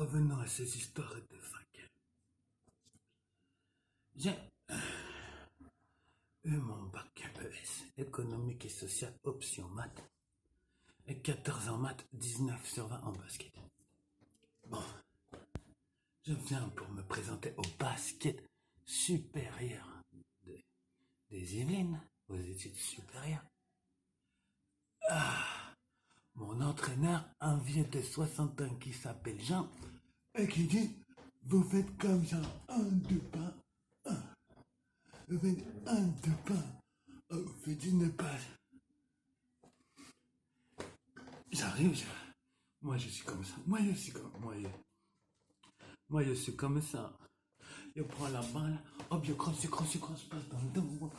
revenons à ces histoires de fac. J'ai eu mon bac ES, économique et social, option maths, et 14 en maths, 19 sur 20 en basket. Bon, je viens pour me présenter au basket supérieur des Yvelines, aux études supérieures. Mon entraîneur, un vieux de 60 ans qui s'appelle Jean, et qui dit, vous faites comme ça, un, deux pas, vous faites un, deux pas, vous faites une passe. J'arrive, moi je suis comme ça, moi je suis comme ça. Je prends la balle, hop, je crosse, passe dans le dos,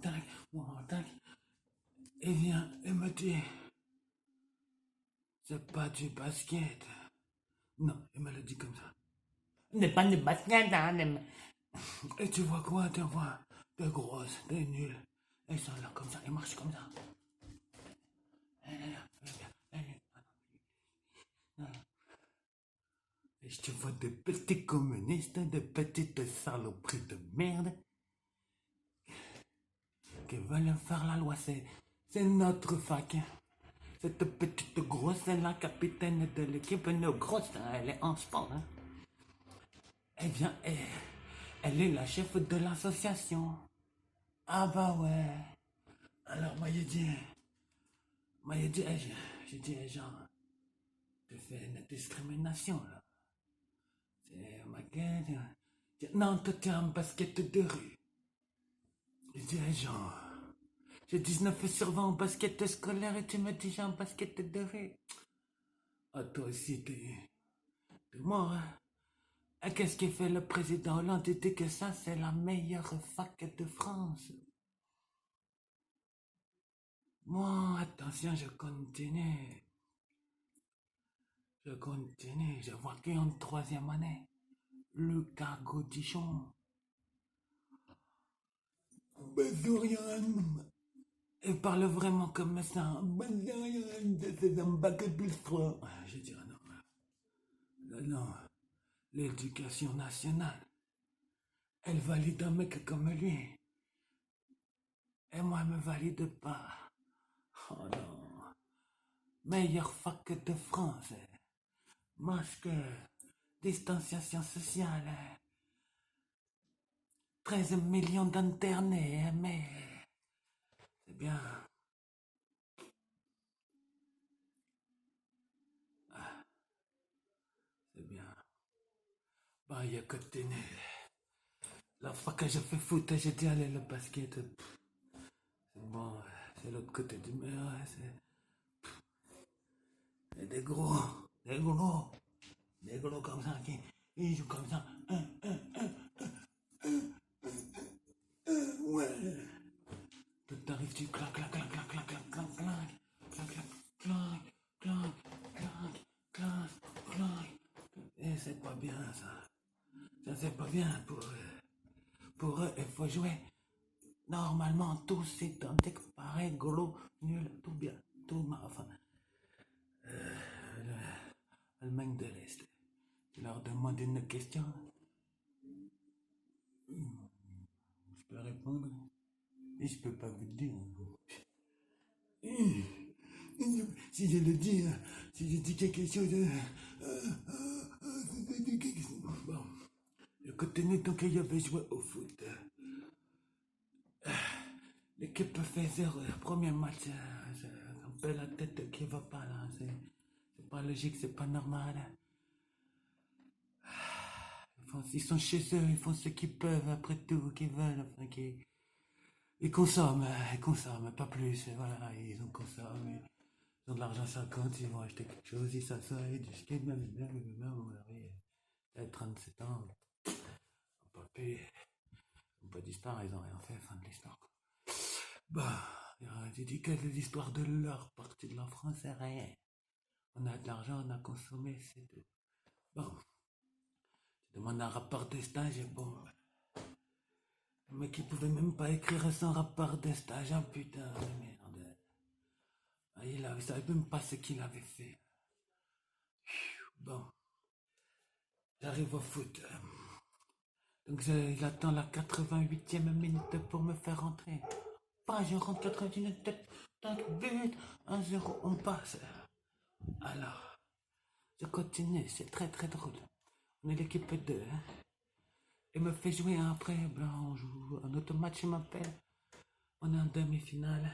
tac. Et vient et me dit, c'est pas du basket. Non, il me le dit comme ça. n'est pas de basket, hein. Et tu vois quoi? Tu vois des grosses, des nuls. Ils sont là comme ça, ils marchent comme ça. Et je te vois des petits communistes, des petites saloperies de merde qui veulent faire la loi. C'est notre fac. Cette petite grosse, c'est la capitaine de l'équipe. Une grosse, elle est en sport. Hein. Eh bien, elle est la chef de l'association. Ah bah ouais. Alors moi j'ai dit, j'ai dit, genre, tu fais une discrimination là. C'est ma gueule. Non, toi t'es un basket de rue. J'ai dit, genre, j'ai 19 sur 20 en basket scolaire et tu me dis j'ai un basket de rue. Ah toi aussi t'es mort, hein. Et qu'est-ce qu'il fait le président Hollande? Il dit que ça c'est la meilleure fac de France. Moi, attention, je continue. Je vois qu'en troisième année. Lucas Godichon. Bazorian. Il parle vraiment comme ça. Bazorian, c'est un bac plus 3. Je dirais non. Non. L'éducation nationale. Elle valide un mec comme lui. Et moi, elle me valide pas. Oh non. Meilleure fac de France. Masque. Distanciation sociale. 13 millions d'internés, mais c'est bien. C'est bien. Bah, il y a que tenir. La fois que je fais foot, j'ai dit allez le basket. C'est bon, c'est l'autre côté du mur. C'est des gros comme ça qui ils jouent comme ça. Ouais. Tout t'arrives, tu clac, clac, clac, clac, clac, clac, clac, clac, clac, clac, clac, clac, clac, clac. Et c'est pas bien ça. Ça c'est pas bien pour eux, il faut jouer. Normalement, tout c'est identique, pareil, golo, nul, tout bien, tout enfin. Allemagne de l'Est. Tu leur demandes une question. Je peux répondre. Et je peux pas vous le dire. Si je le dis, si je dis quelque chose de... Bon. Le contenu, donc il y avait joué au foot. L'équipe fait 0. Premier match, c'est un peu la tête qui va pas là. C'est pas logique, c'est pas normal. Ils sont chez eux, ils font ce qu'ils peuvent après tout, qu'ils veulent. Enfin, ils consomment, pas plus. Voilà, ils ont consommé. Ils ont de l'argent 50, ils vont acheter quelque chose, ils s'assoient, du skate, même, oui, 37 ans, on pas payé. Pas d'histoire, ils ont rien fait, fin de l'histoire. Bah, j'ai dit que l'histoire de leur partie de la France, c'est rien. On a de l'argent, on a consommé, c'est tout. Bon, tu demandes un rapport de stage, bon. Le mec, il pouvait même pas écrire son rapport de stage, hein, putain de merde. Ah, il savait même pas ce qu'il avait fait. Bon. J'arrive au foot. Donc il attend la 88e minute pour me faire rentrer. Pas, je rentre 89 tête, but, 1-0, on passe. Alors, je continue, c'est très très drôle. On est l'équipe 2. Il me fait jouer après, on joue un autre match, il m'appelle. On est en demi-finale.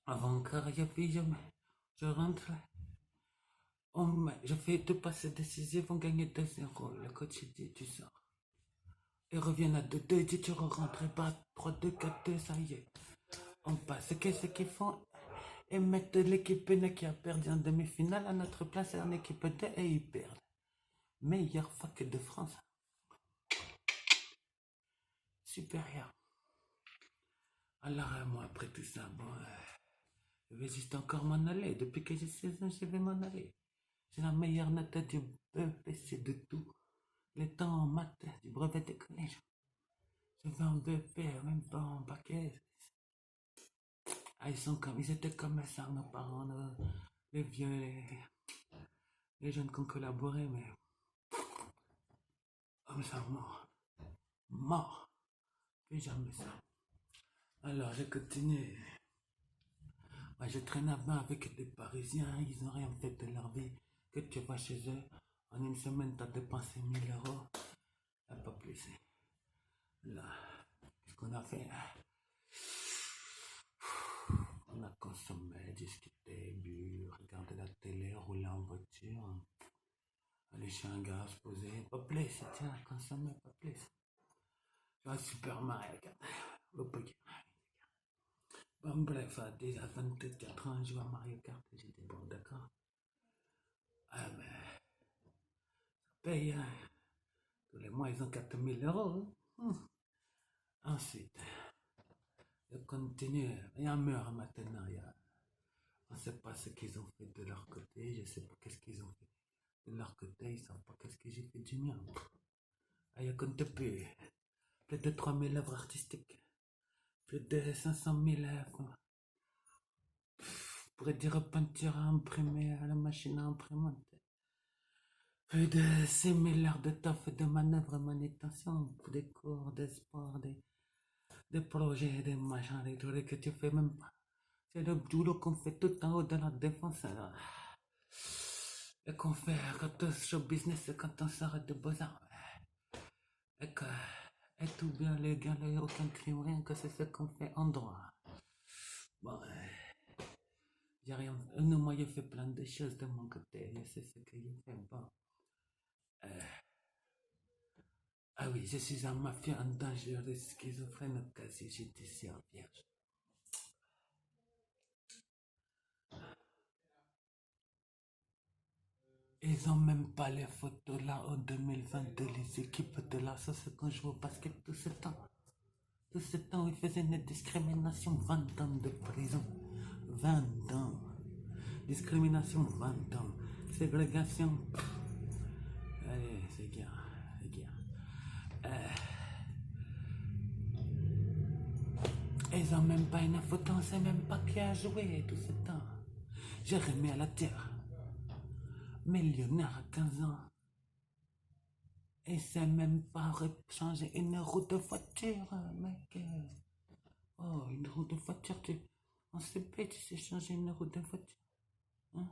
Avant encore, je rentre. Je fais 2 passes décisives, on gagne 2-0. Le coach dit, tu sors. Ils reviennent à 2-2, il dit, tu rentres pas 3-2, 4-2, ça y est. On passe. Qu'est-ce qu'ils font? Ils mettent l'équipe 1 qui a perdu en demi-finale à notre place en équipe 2 et ils perdent. Meilleure fac de France. Supérieur. Alors, moi, après tout ça, je vais juste encore m'en aller. Depuis que j'ai 16 ans, je vais m'en aller. J'ai la meilleure note du BPC de tout. Les temps en maths du brevet de collège. Je vais en BP, même pas en paquet. Ah, ils étaient comme ça, nos parents, les vieux, les jeunes qui ont collaboré, mais comme ça, mort. Mort. Plus jamais ça. Alors, je continue. Moi, je traîne là-bas avec des Parisiens, ils n'ont rien fait de leur vie. Que tu vas chez eux, en une semaine, tu as dépensé 1000 euros. Pas plus. Là, qu'est-ce qu'on a fait? On a consommé, discuté, bu, regardé la télé, roulé en voiture. Aller chez un gars, se poser. Pas plus, tiens, consommer, pas plus. Je vais à Super Mario Kart. Au poker. Bon, bref, déjà 24 ans, je joue à Mario Kart. J'ai dit, bon, d'accord. Ah, mais, ça paye, hein. Tous les mois, ils ont 4000 euros. Ensuite, je continue. Il y a un mur maintenant. On ne sait pas ce qu'ils ont fait de leur côté. Je ne sais pas qu'est-ce qu'ils ont fait de leur côté. Ils ne savent pas qu'est-ce que j'ai fait du mien. Il y a compte plus de 3000 œuvres artistiques. Plus de 500 000 œuvres. Pourrait dire peinture imprimée à la machine à imprimante. Plus de 6 000 heures de taf de manœuvre, manutention, des cours, des sports, des projets, des machins, des trucs que tu fais même pas. C'est le boulot qu'on fait tout en haut de la défense. Alors. Et qu'on fait quand on show business, quand on sort de Beaux-Arts. Et tout bien légal, il n'y a aucun crime, rien que c'est ce qu'on fait en droit. Bon, j'ai rien. Non, moi, j'ai fait plein de choses de mon côté. Je sais ce que j'ai fait. Bon. Ah oui, je suis un mafieux, un dangereux schizophrène quasi judiciaire vierge. Ils ont même pas les photos là en 2022, les équipes de la sauce quand je joue au basket tout ce temps. Tout ce temps, ils faisaient une discrimination, 20 ans de prison. 20 ans. Discrimination, 20 ans. Ségrégation. Allez, c'est bien, c'est bien. Ils ont même pas une photo, on sait même pas qui a joué tout ce temps. J'ai remis à la terre. Millionnaire à 15 ans. Et c'est même pas changer une roue de voiture, mec. Oh, une roue de voiture, on sait pas, tu sais changer une roue de voiture. Hein?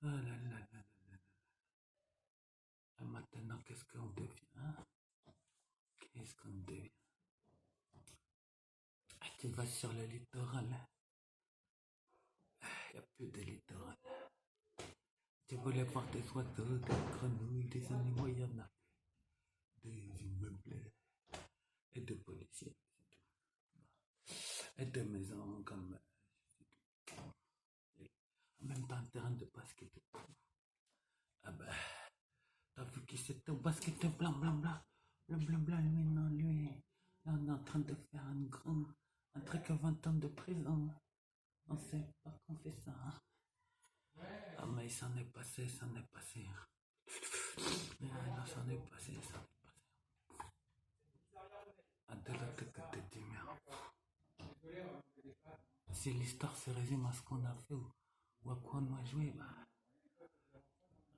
Oh là là là là là. Et maintenant, qu'est-ce qu'on devient, hein? Qu'est-ce qu'on devient? Ah, tu vas sur le littoral. Il n'y a plus de littoral. Tu voulais voir des oiseaux, des grenouilles, des animaux, il y en a. Des immeubles et des policiers. Et des maisons comme. Même pas un terrain de basket. Ah bah. T'as vu qui c'était au basket blanc, blanc, blanc. Le blanc, blanc, lui, non, lui. Là, on est en train de faire un truc à 20 ans de prison. On sait pas qu'on fait ça. Hein? Ah, mais il s'en est passé, s'en est passé. Non, s'en est passé, s'en est passé. Ah, de l'autre côté du mur. Si l'histoire se résume à ce qu'on a fait, Ou à quoi on va jouer? Bah,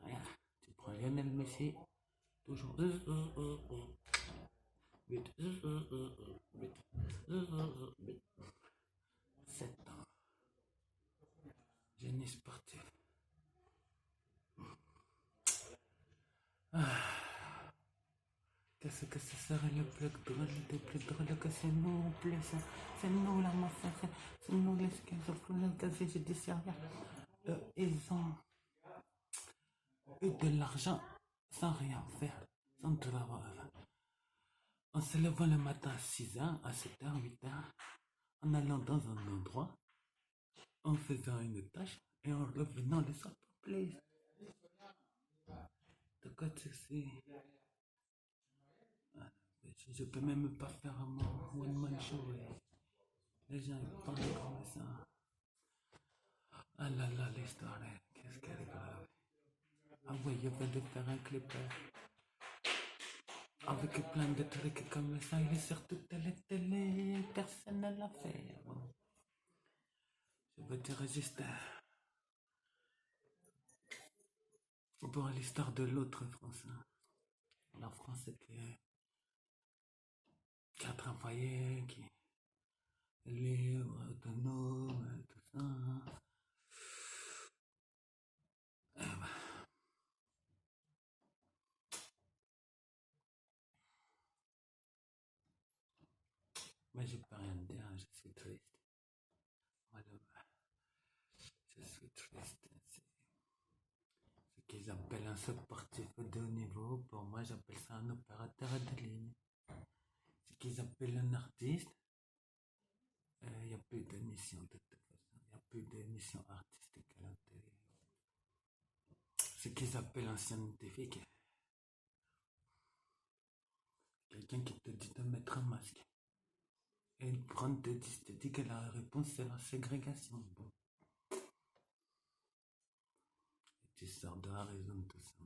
rien. Tu prends Lionel Messi, toujours. 7 ans. Génie sportif. Qu'est-ce que ce serait le plus drôle des plus drôles que c'est nous, plus c'est nous la mafia, c'est nous les schizophrènes, le casier judiciaire. Ils ont eu de l'argent sans rien faire, sans travail. En se levant le matin à 6h, à 7h, 8h, en allant dans un endroit, en faisant une tâche et en revenant le soir pour plaisir. De quoi tu sais? Je peux même pas faire mon one-man show. Les gens ils parlent comme ça. Ah là là, l'histoire, qu'est-ce qu'elle est grave. Ah ouais, il vient de faire un clip avec plein de trucs comme ça. Il est sur toute la télé, personne ne l'a fait. Bon, je veux dire juste pour l'histoire de l'autre France. La France qui a travaillé, qui est libre, autonome, tout ça. Mais je peux rien dire, je suis triste. Voilà, je suis triste. Ce qu'ils appellent un sportif de haut niveau, pour moi j'appelle ça un opérateur de ligne. Ce qu'ils appellent un artiste, il n'y a plus d'émission de toute façon. Il n'y a plus d'émission artistique à la télé. Ce qu'ils appellent un scientifique, quelqu'un qui te dit de mettre un masque. Et une grande te dit que la réponse c'est la ségrégation. Bon. Et tu sors de la raison de tout ça.